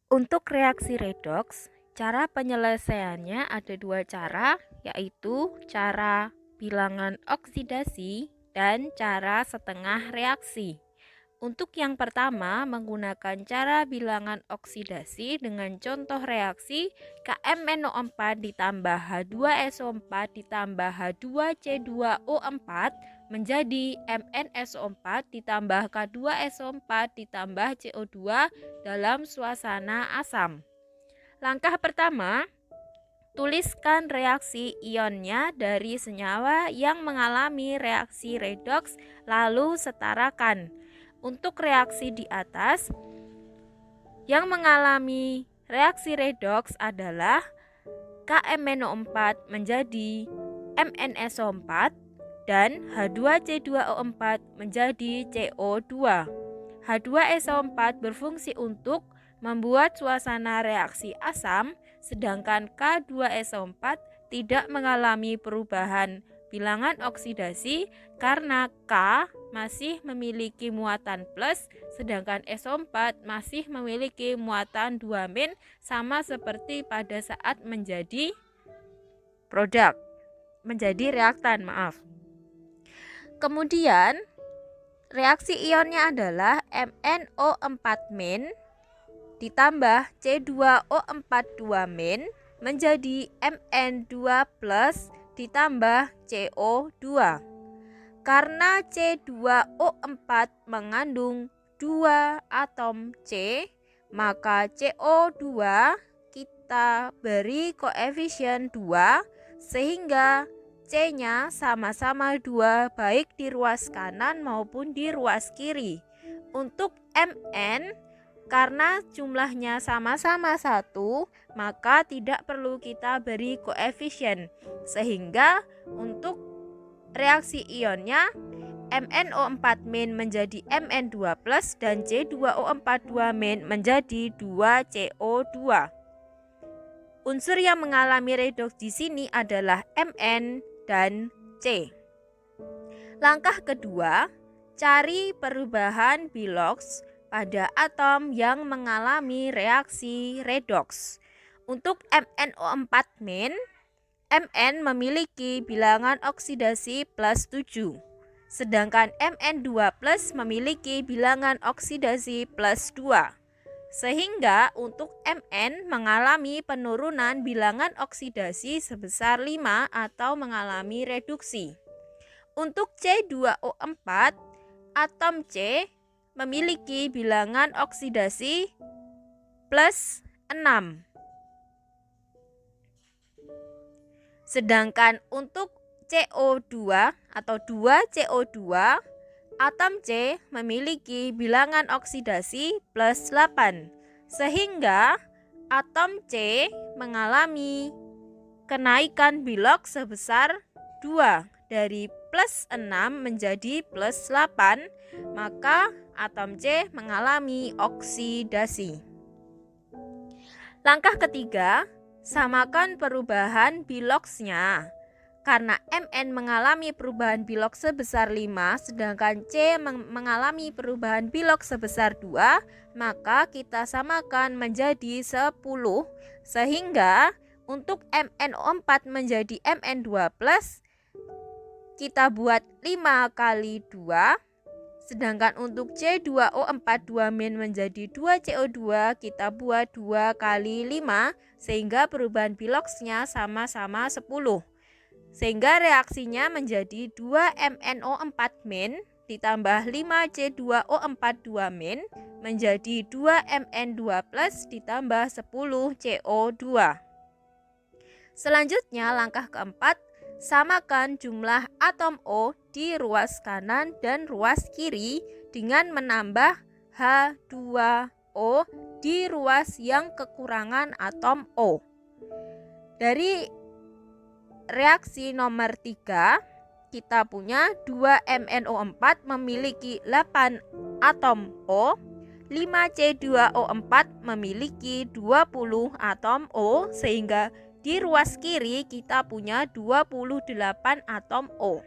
Untuk reaksi redoks, cara penyelesaiannya ada dua cara, yaitu cara bilangan oksidasi dan cara setengah reaksi. Untuk yang pertama, menggunakan cara bilangan oksidasi dengan contoh reaksi KMNO4 ditambah H2SO4 ditambah H2C2O4 menjadi MnSO4 ditambah K2SO4 ditambah CO2 dalam suasana asam. Langkah pertama, tuliskan reaksi ionnya dari senyawa yang mengalami reaksi redoks lalu setarakan. Untuk reaksi di atas, yang mengalami reaksi redoks adalah KMNO4 menjadi MnSO4 dan H2C2O4 menjadi CO2. H2SO4 berfungsi untuk membuat suasana reaksi asam, sedangkan K2SO4 tidak mengalami perubahan bilangan oksidasi karena K masih memiliki muatan plus, sedangkan SO4 masih memiliki muatan 2- sama seperti pada saat menjadi reaktan. Kemudian reaksi ionnya adalah MnO4- ditambah C2O4 2- menjadi Mn2+ ditambah CO2. Karena C2O4 mengandung 2 atom C, maka CO2 kita beri koefisien 2 sehingga C-nya sama-sama 2 baik di ruas kanan maupun di ruas kiri. Untuk Mn, karena jumlahnya sama-sama 1, maka tidak perlu kita beri koefisien. Sehingga untuk reaksi ionnya MnO4- menjadi Mn2+ dan C2O4 2- menjadi 2CO2. Unsur yang mengalami redoks di sini adalah Mn dan C. Langkah kedua, cari perubahan biloks pada atom yang mengalami reaksi redoks. Untuk MnO4-, Mn memiliki bilangan oksidasi plus 7, sedangkan Mn2+ memiliki bilangan oksidasi plus 2. Sehingga untuk Mn mengalami penurunan bilangan oksidasi sebesar 5 atau mengalami reduksi. Untuk C2O4, atom C memiliki bilangan oksidasi plus 6. Sedangkan untuk CO2 atau 2CO2, atom C memiliki bilangan oksidasi plus 8. Sehingga atom C mengalami kenaikan biloks sebesar 2 dari plus 6 menjadi plus 8, maka atom C mengalami oksidasi. Langkah ketiga, samakan perubahan biloksnya. Karena Mn mengalami perubahan biloks sebesar 5, sedangkan C mengalami perubahan biloks sebesar 2, maka kita samakan menjadi 10. Sehingga untuk MnO4 menjadi Mn2+, kita buat 5 kali 2. Sedangkan untuk C2O4 2- menjadi 2CO2, kita buat 2 kali 5, sehingga perubahan biloksnya sama-sama 10. Sehingga reaksinya menjadi 2 MnO4- ditambah 5 C2O4 2- menjadi 2 Mn2+ ditambah 10 CO2. Selanjutnya langkah keempat, samakan jumlah atom O di ruas kanan dan ruas kiri dengan menambah H2O di ruas yang kekurangan atom O. Dari reaksi nomor 3, kita punya 2 MnO4 memiliki 8 atom O, 5 C2O4 memiliki 20 atom O, sehingga di ruas kiri kita punya 28 atom O.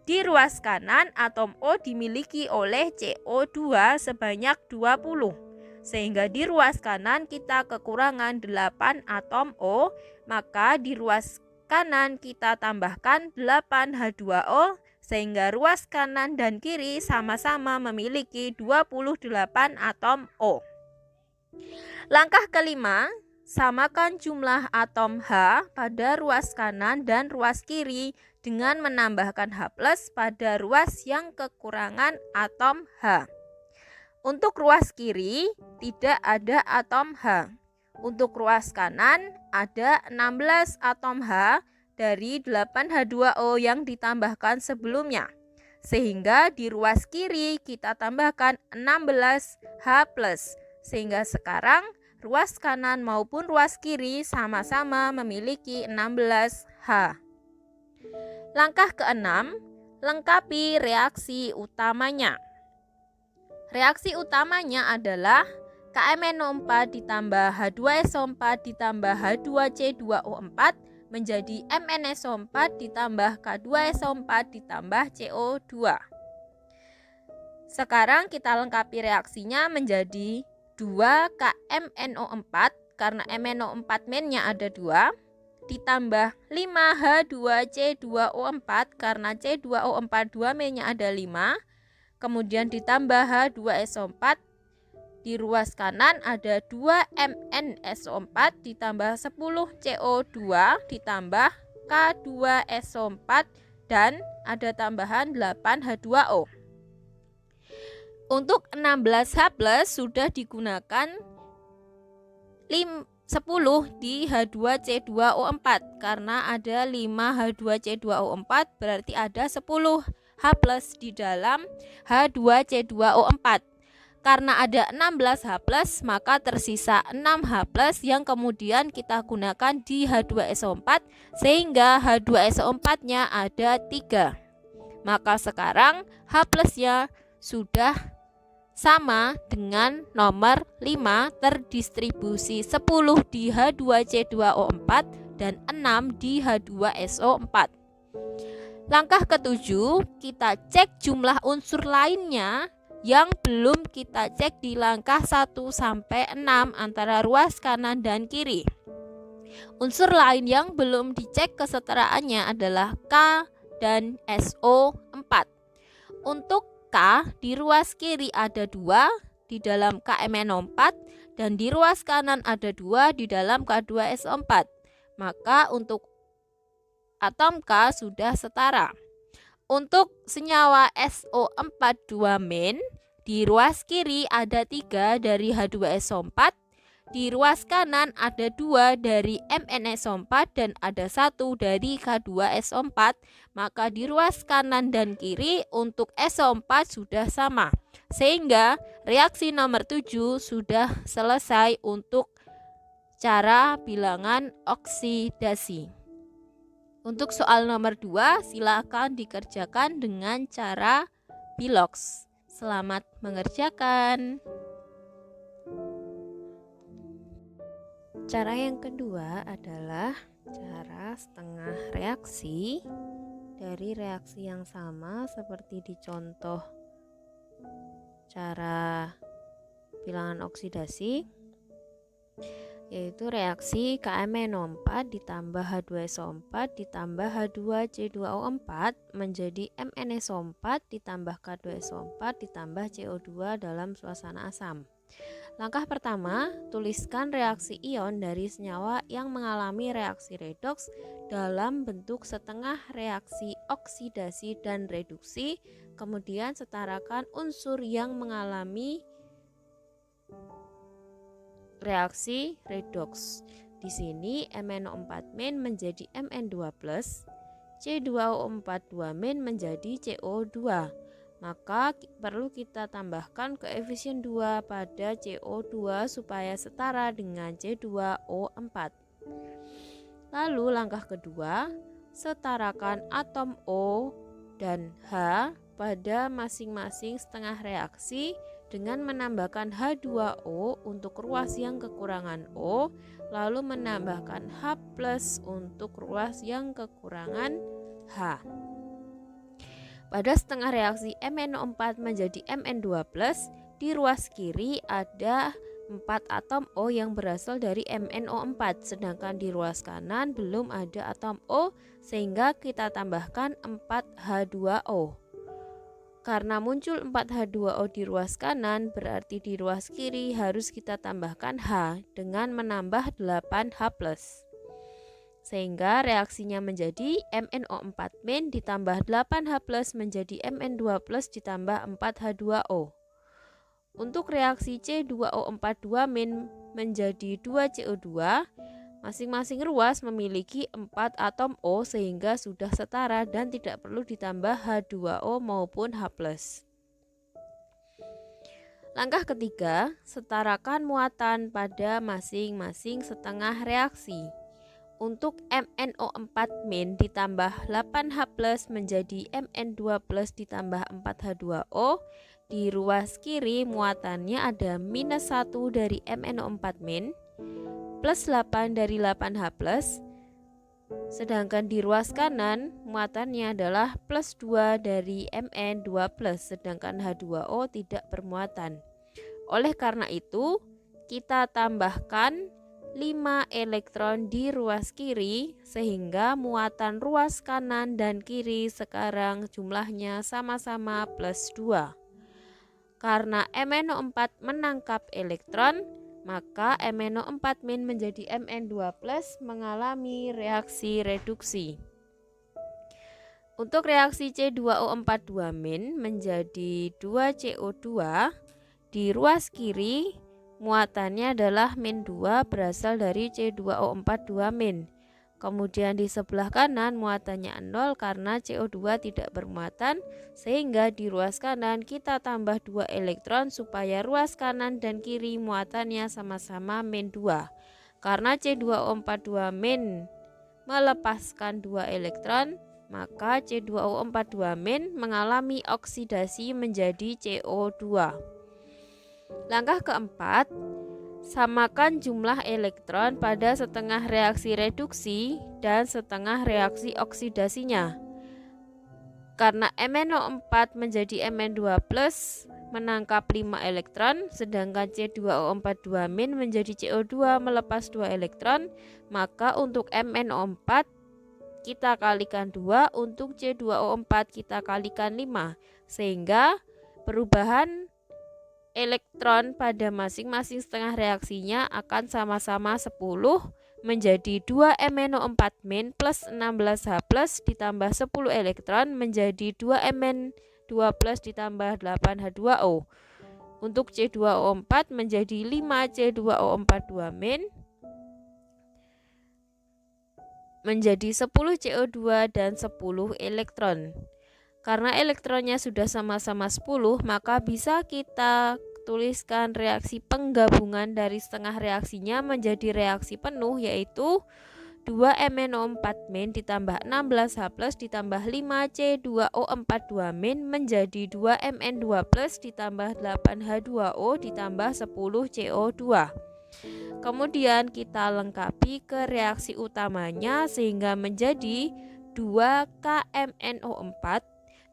Di ruas kanan atom O dimiliki oleh CO2 sebanyak 20. sehingga di ruas kanan kita kekurangan 8 atom O, maka di ruas kanan kita tambahkan 8 H2O, sehingga ruas kanan dan kiri sama-sama memiliki 28 atom O. Langkah kelima, samakan jumlah atom H pada ruas kanan dan ruas kiri dengan menambahkan H+ pada ruas yang kekurangan atom H. Untuk ruas kiri tidak ada atom H. Untuk ruas kanan ada 16 atom H dari 8 H2O yang ditambahkan sebelumnya. Sehingga di ruas kiri kita tambahkan 16 H+. Sehingga sekarang ruas kanan maupun ruas kiri sama-sama memiliki 16 H. Langkah keenam, lengkapi reaksi utamanya. Reaksi utamanya adalah KMnO4 ditambah H2SO4 ditambah H2C2O4 menjadi MnSO4 ditambah K2SO4 ditambah CO2. Sekarang kita lengkapi reaksinya menjadi 2 KMnO4 karena MnO4-nya ada 2, ditambah 5 H2C2O4 karena C2O4 2-nya ada 5, kemudian ditambah H2SO4, di ruas kanan ada 2 MnSO4 ditambah 10 CO2 ditambah K2SO4 dan ada tambahan 8 H2O. Untuk 16 H+ sudah digunakan 10 di H2C2O4 karena ada 5 H2C2O4 berarti ada 10 H+ di dalam H2C2O4. Karena ada 16 H+, maka tersisa 6 H+ yang kemudian kita gunakan di H2SO4 sehingga H2SO4-nya ada 3. Maka sekarang H+-nya sudah sama dengan nomor 5 terdistribusi 10 di H2C2O4 dan 6 di H2SO4. Langkah ketujuh, kita cek jumlah unsur lainnya yang belum kita cek di langkah 1 sampai 6 antara ruas kanan dan kiri. Unsur lain yang belum dicek kesetaraannya adalah K dan SO4. Untuk K di ruas kiri ada 2 di dalam KMnO4 dan di ruas kanan ada 2 di dalam K2SO4. Maka untuk atom K sudah setara. Untuk senyawa SO4 2- di ruas kiri ada 3 dari H2SO4, di ruas kanan ada 2 dari MnSO4 dan ada 1 dari K2SO4. Maka di ruas kanan dan kiri untuk SO4 sudah sama. Sehingga reaksi nomor 7 sudah selesai untuk cara bilangan oksidasi. Untuk soal nomor 2 silakan dikerjakan dengan cara piloks. Selamat mengerjakan. Cara yang kedua adalah cara setengah reaksi dari reaksi yang sama seperti di contoh cara bilangan oksidasi, yaitu reaksi KMnO4 ditambah H2SO4 ditambah H2C2O4 menjadi MnSO4 ditambah K2SO4 ditambah CO2 dalam suasana asam. Langkah pertama, tuliskan reaksi ion dari senyawa yang mengalami reaksi redoks dalam bentuk setengah reaksi oksidasi dan reduksi, kemudian setarakan unsur yang mengalami reaksi redoks. Di sini MnO4- menjadi Mn2+, C2O4 2- menjadi CO2. Maka perlu kita tambahkan koefisien 2 pada CO2 supaya setara dengan C2O4. Lalu langkah kedua, setarakan atom O dan H pada masing-masing setengah reaksi dengan menambahkan H2O untuk ruas yang kekurangan O, lalu menambahkan H+ untuk ruas yang kekurangan H. Pada setengah reaksi MnO4 menjadi Mn2+, di ruas kiri ada 4 atom O yang berasal dari MnO4, sedangkan di ruas kanan belum ada atom O sehingga kita tambahkan 4H2O. Karena muncul 4H2O di ruas kanan, berarti di ruas kiri harus kita tambahkan H dengan menambah 8H+. Sehingga reaksinya menjadi MnO4- ditambah 8H+ menjadi Mn2+ ditambah 4H2O. Untuk reaksi C2O42- menjadi 2CO2, masing-masing ruas memiliki 4 atom O sehingga sudah setara dan tidak perlu ditambah H2O maupun H+. Langkah ketiga, setarakan muatan pada masing-masing setengah reaksi. Untuk MnO4- ditambah 8H+ menjadi Mn2+ ditambah 4H2O. Di ruas kiri muatannya ada -1 dari MnO4- plus 8 dari 8H+. Sedangkan di ruas kanan muatannya adalah plus 2 dari Mn2+, sedangkan H2O tidak bermuatan. Oleh karena itu, kita tambahkan 5 elektron di ruas kiri sehingga muatan ruas kanan dan kiri sekarang jumlahnya sama-sama plus 2. Karena MnO4 menangkap elektron, maka MnO4- menjadi Mn2+ mengalami reaksi reduksi. Untuk reaksi C2O42- menjadi 2CO2, di ruas kiri muatannya adalah -2 berasal dari C2O42-. Kemudian di sebelah kanan muatannya 0 karena CO2 tidak bermuatan, sehingga di ruas kanan kita tambah 2 elektron supaya ruas kanan dan kiri muatannya sama-sama -2. Karena C2O42- melepaskan 2 elektron, maka C2O42- mengalami oksidasi menjadi CO2. Langkah keempat, samakan jumlah elektron pada setengah reaksi reduksi dan setengah reaksi oksidasinya. Karena MnO4 menjadi Mn2+ menangkap 5 elektron, sedangkan C2O42- menjadi CO2 melepas 2 elektron, maka untuk MnO4 kita kalikan 2, untuk C2O4 kita kalikan 5, sehingga perubahan elektron pada masing-masing setengah reaksinya akan sama-sama 10 menjadi 2 MnO4- plus 16H+ ditambah 10 elektron menjadi 2 Mn2+ ditambah 8H2O. Untuk C2O4 menjadi 5 C2O42- menjadi 10 CO2 dan 10 elektron. Karena elektronnya sudah sama-sama 10, maka bisa kita tuliskan reaksi penggabungan dari setengah reaksinya menjadi reaksi penuh, yaitu 2 MnO4- ditambah 16H+ ditambah 5 C2O42- menjadi 2 Mn2+ ditambah 8H2O ditambah 10 CO2. Kemudian kita lengkapi ke reaksi utamanya sehingga menjadi 2 KMnO4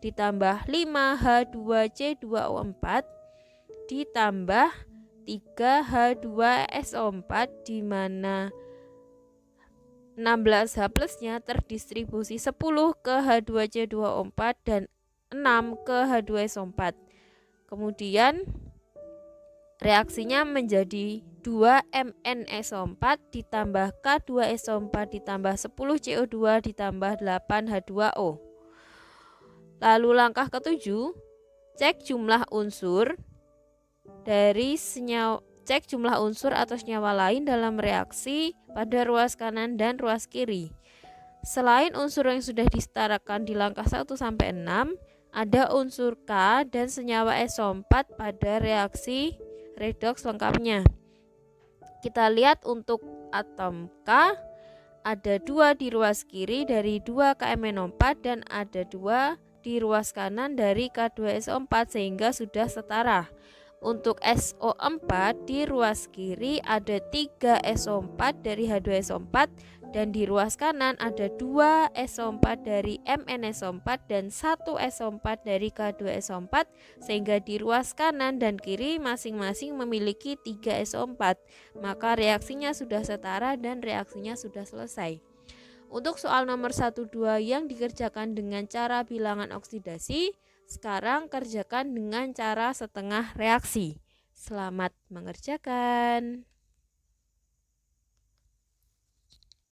ditambah 5H2C2O4 ditambah 3H2SO4, di mana 16H+-nya terdistribusi 10 ke H2C2O4 dan 6 ke H2SO4. Kemudian reaksinya menjadi 2 MnSO4 ditambah K2SO4 ditambah 10 CO2 ditambah 8H2O. Lalu langkah ketujuh, cek jumlah unsur atau senyawa lain dalam reaksi pada ruas kanan dan ruas kiri. Selain unsur yang sudah disetarakan di langkah 1 sampai 6, ada unsur K dan senyawa SO4 pada reaksi redoks lengkapnya. Kita lihat untuk atom K ada 2 di ruas kiri dari 2 KMnO4 dan ada 2 di ruas kanan dari K2SO4 sehingga sudah setara. Untuk SO4 di ruas kiri ada 3 SO4 dari H2SO4 dan di ruas kanan ada 2 SO4 dari MnSO4 dan 1 SO4 dari K2SO4, sehingga di ruas kanan dan kiri masing-masing memiliki 3 SO4. Maka reaksinya sudah setara dan reaksinya sudah selesai. Untuk soal nomor 1, 2 yang dikerjakan dengan cara bilangan oksidasi, sekarang kerjakan dengan cara setengah reaksi. Selamat mengerjakan.